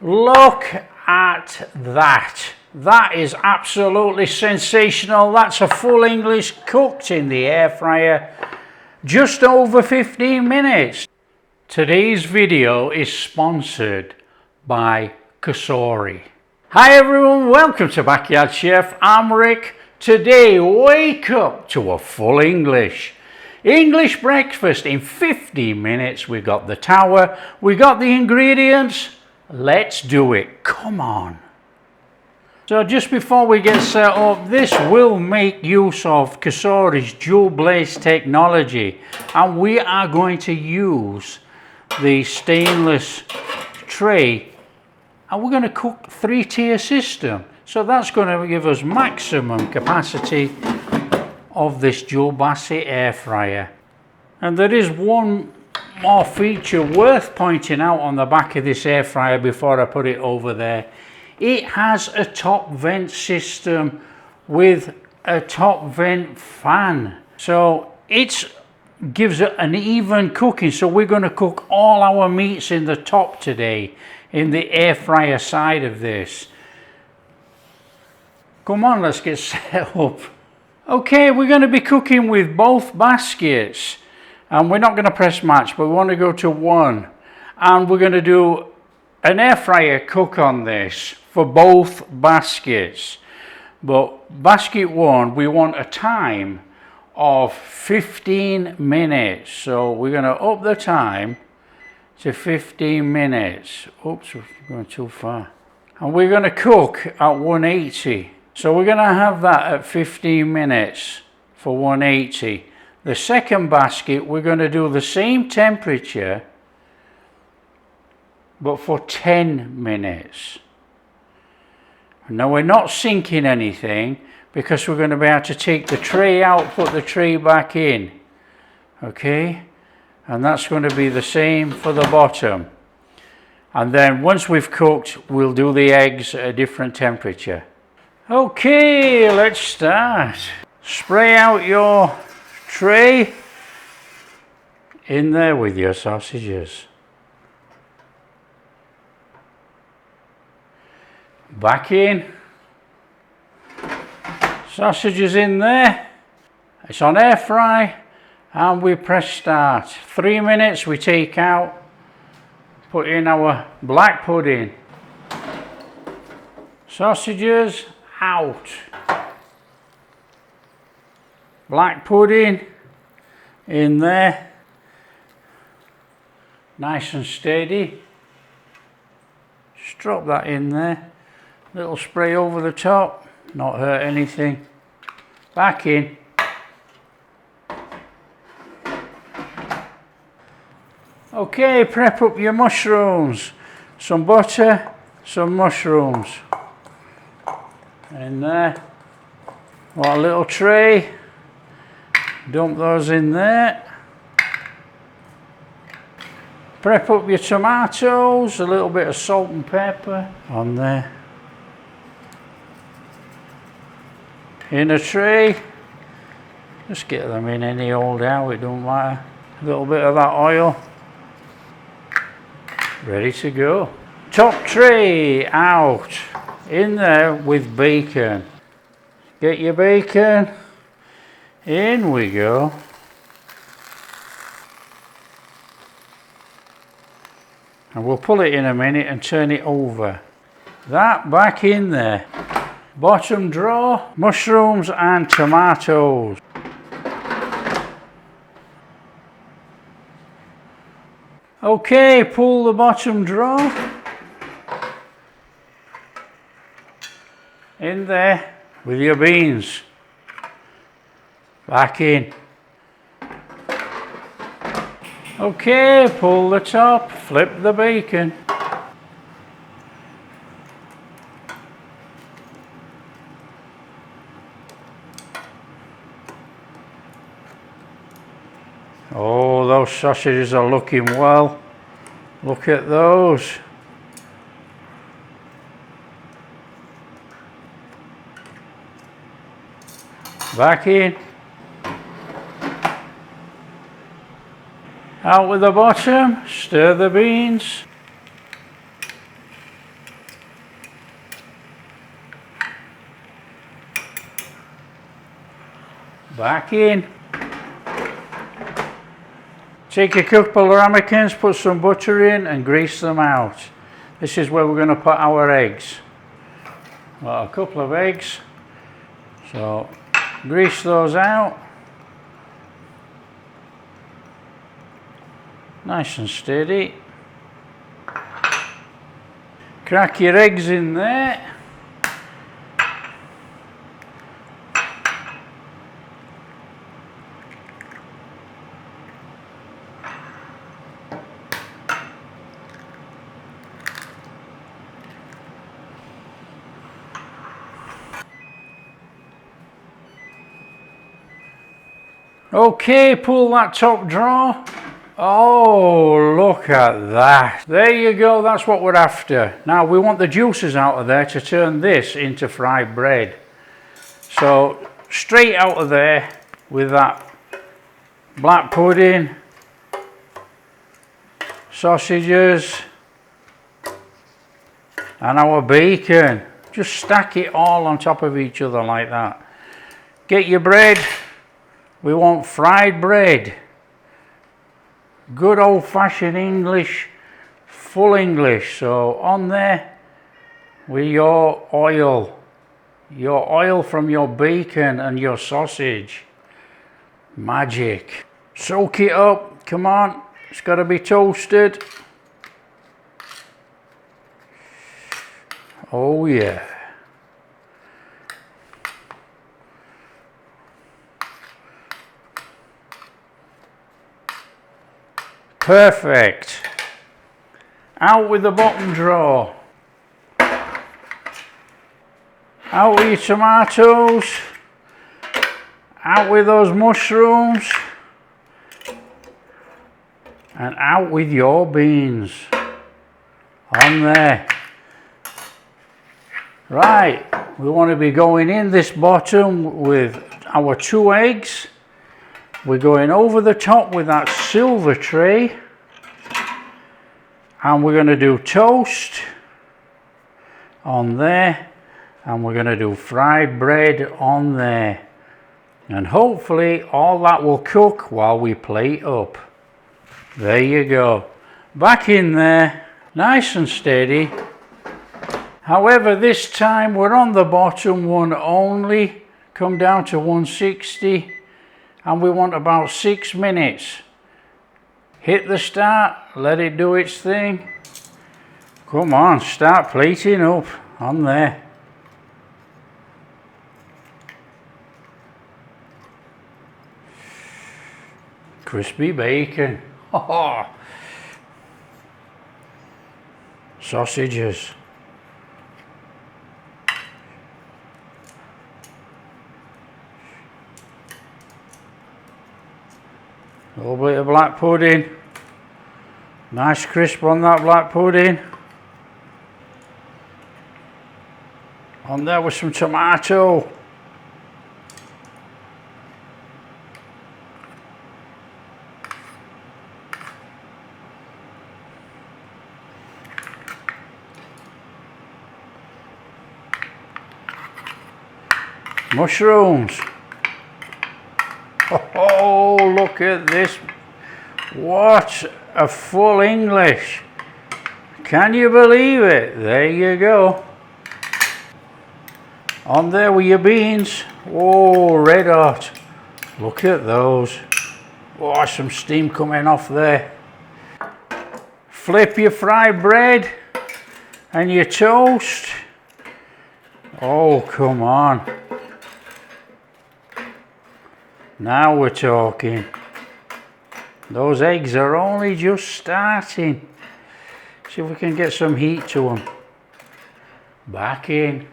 Look at that. That is absolutely sensational. That's a full English cooked in the air fryer. Just over 15 minutes. Today's video is sponsored by Cosori. Hi everyone, welcome to Backyard Chef. I'm Rick. Today, wake up to a full English breakfast in 15 minutes. We got the tower, we got the ingredients. Let's do it. Come on. So just before we get set up, this will make use of Cosori's DualBlaze technology, and we are going to use the stainless tray, and we're going to cook 3-tier system. So that's going to give us maximum capacity of this DualBlaze air fryer. And there is one more feature worth pointing out on the back of this air fryer before I put it over there. It has a top vent system with a top vent fan, so it gives it an even cooking. So we're going to cook all our meats in the top today, in the air fryer side of this. Come on, let's get set up. Okay, we're going to be cooking with both baskets, and we're not going to press match, but we want to go to 1, and we're going to do an air fryer cook on this for both baskets. But basket 1, we want a time of 15 minutes, so we're going to up the time to 15 minutes. Oops, we're going too far. And we're going to cook at 180, so we're going to have that at 15 minutes for 180. The second basket, we're going to do the same temperature but for 10 minutes. Now we're not sinking anything because we're going to be able to take the tray out, put the tray back in. Okay, and that's going to be the same for the bottom. And then once we've cooked, we'll do the eggs at a different temperature. Okay, let's start. Spray out your tray in there with your sausages. Back in. Sausages in there. It's on air fry, and we press start. 3 minutes, we take out, put in our black pudding. Sausages out. Black pudding in there. Nice and steady. Just drop that in there. Little spray over the top, not hurt anything. Back in. Okay, prep up your mushrooms. Some butter, some mushrooms. In there. What a little tray. Dump those in there. Prep up your tomatoes, a little bit of salt and pepper on there. In a tray, just get them in any old how, it don't matter. A little bit of that oil, ready to go. Top tray out, in there with bacon. Get your bacon, in we go. And we'll pull it in a minute and turn it over. That back in there. Bottom drawer, mushrooms and tomatoes. Okay, pull the bottom drawer. In there with your beans. Back in. Okay, pull the top, flip the bacon. Oh, those sausages are looking well. Look at those. Back in. Out with the bottom, stir the beans. Back in. Take a couple of ramekins, put some butter in and grease them out. This is where we're going to put our eggs. Well, a couple of eggs. So grease those out. Nice and steady. Crack your eggs in there. Okay, pull that top drawer. Oh, look at that. There you go, that's what we're after. Now we want the juices out of there to turn this into fried bread. So straight out of there with that black pudding, sausages and our bacon. Just stack it all on top of each other like that. Get your bread. We want fried bread. Good old-fashioned English, full English. So on there with your oil from your bacon and your sausage. Magic. Soak it up, come on, it's got to be toasted. Oh yeah. Perfect. Out with the bottom drawer. Out with your tomatoes. Out with those mushrooms. And out with your beans. On there. Right, we want to be going in this bottom with our 2 eggs. We're going over the top with that silver tray, and we're going to do toast on there, and we're going to do fried bread on there, and hopefully all that will cook while we plate up. There you go, back in there, nice and steady. However, this time we're on the bottom one only, come down to 160. And we want about 6 minutes. Hit the start, let it do its thing. Come on, start plating up on there. Crispy bacon. Oh. Sausages. A little bit of black pudding. Nice crisp on that black pudding. On there with some tomato. Mushrooms. Oh, look at this. What a full English. Can you believe it? There you go. On there with your beans. Oh, red hot. Look at those. Oh, some steam coming off there. Flip your fried bread and your toast. Oh, come on. Now we're talking. Those eggs are only just starting. See if we can get some heat to them. Back in.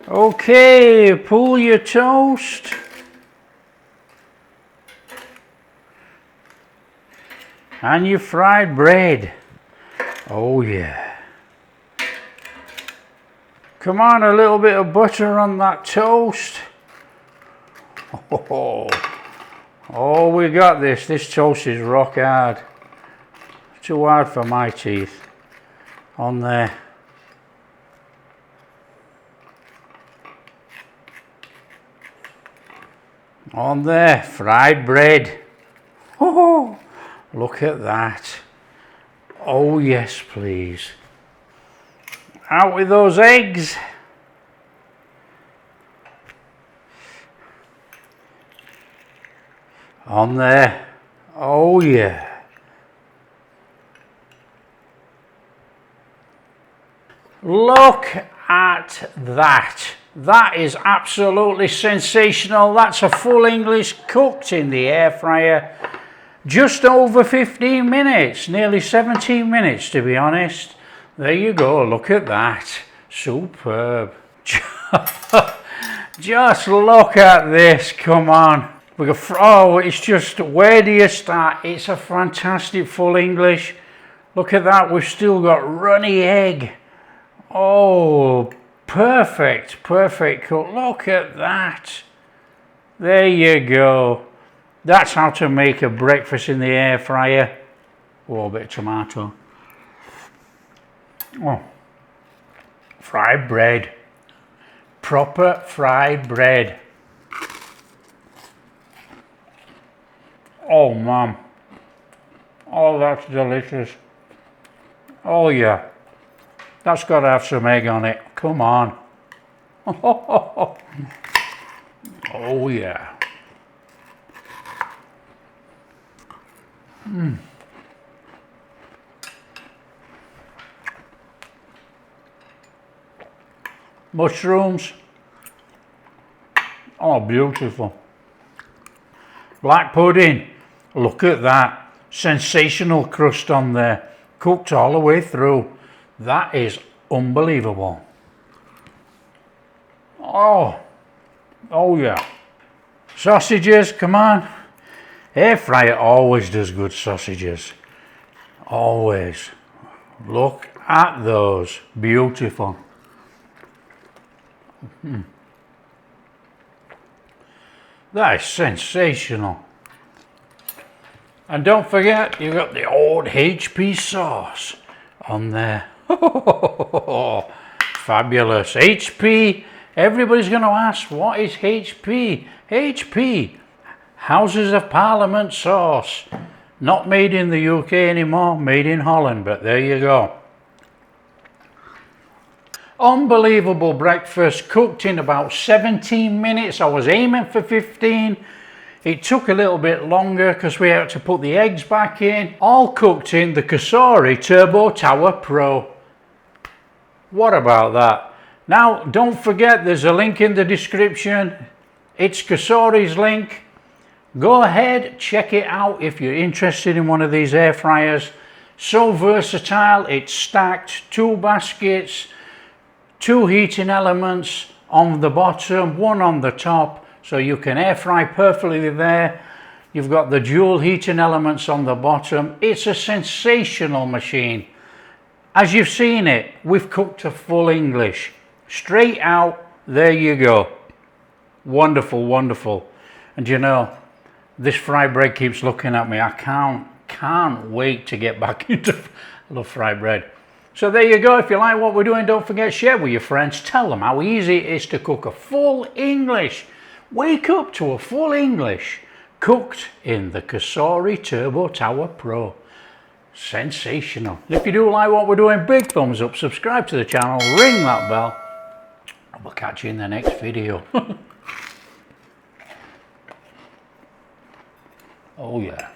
Okay, pull your toast. And your fried bread. Oh yeah. Come on, a little bit of butter on that toast. Oh, we got this. This toast is rock hard. Too hard for my teeth. On there. On there, fried bread. Oh, look at that. Oh yes, please. Out with those eggs. On there. Oh yeah. Look at that. That is absolutely sensational. That's a full English cooked in the air fryer. Just over 15 minutes, nearly 17 minutes to be honest. There you go, look at that. Superb. Just look at this, come on. We got, oh, it's just, where do you start? It's a fantastic full English. Look at that, we've still got runny egg. Oh, perfect, perfect cook. Look at that. There you go. That's how to make a breakfast in the air fryer. Oh, a bit of tomato. Oh, fried bread. Proper fried bread. Oh, man. Oh, that's delicious. Oh, yeah. That's got to have some egg on it. Come on. Oh, yeah. Mushrooms. Oh, beautiful. Black pudding. Look at that. Sensational crust on there. Cooked all the way through. That is unbelievable. Oh. Oh yeah. Sausages, come on. Air fryer always does good sausages. Always. Look at those. Beautiful. That is sensational. And don't forget, you've got the old HP sauce on there. Fabulous. HP. Everybody's going to ask, what is HP? HP. Houses of Parliament sauce. Not made in the UK anymore, made in Holland, but there you go. Unbelievable breakfast, cooked in about 17 minutes. I was aiming for 15. It took a little bit longer because we had to put the eggs back in. All cooked in the Cosori Turbo Tower Pro. What about that? Now, don't forget, there's a link in the description. It's Cosori's link. Go ahead, check it out if you're interested in one of these air fryers. So versatile, it's stacked, 2 baskets, 2 heating elements on the bottom, 1 on the top, so you can air fry perfectly there. You've got the dual heating elements on the bottom. It's a sensational machine. As you've seen it, we've cooked a full English. Straight out, there you go. Wonderful, wonderful. And you know, this fried bread keeps looking at me. I can't wait to get back into fried bread. So there you go. If you like what we're doing, don't forget, share with your friends. Tell them how easy it is to cook a full English. Wake up to a full English cooked in the Cosori Turbo Tower Pro. Sensational. If you do like what we're doing, big thumbs up, subscribe to the channel, ring that bell, and we'll catch you in the next video. Oh yeah.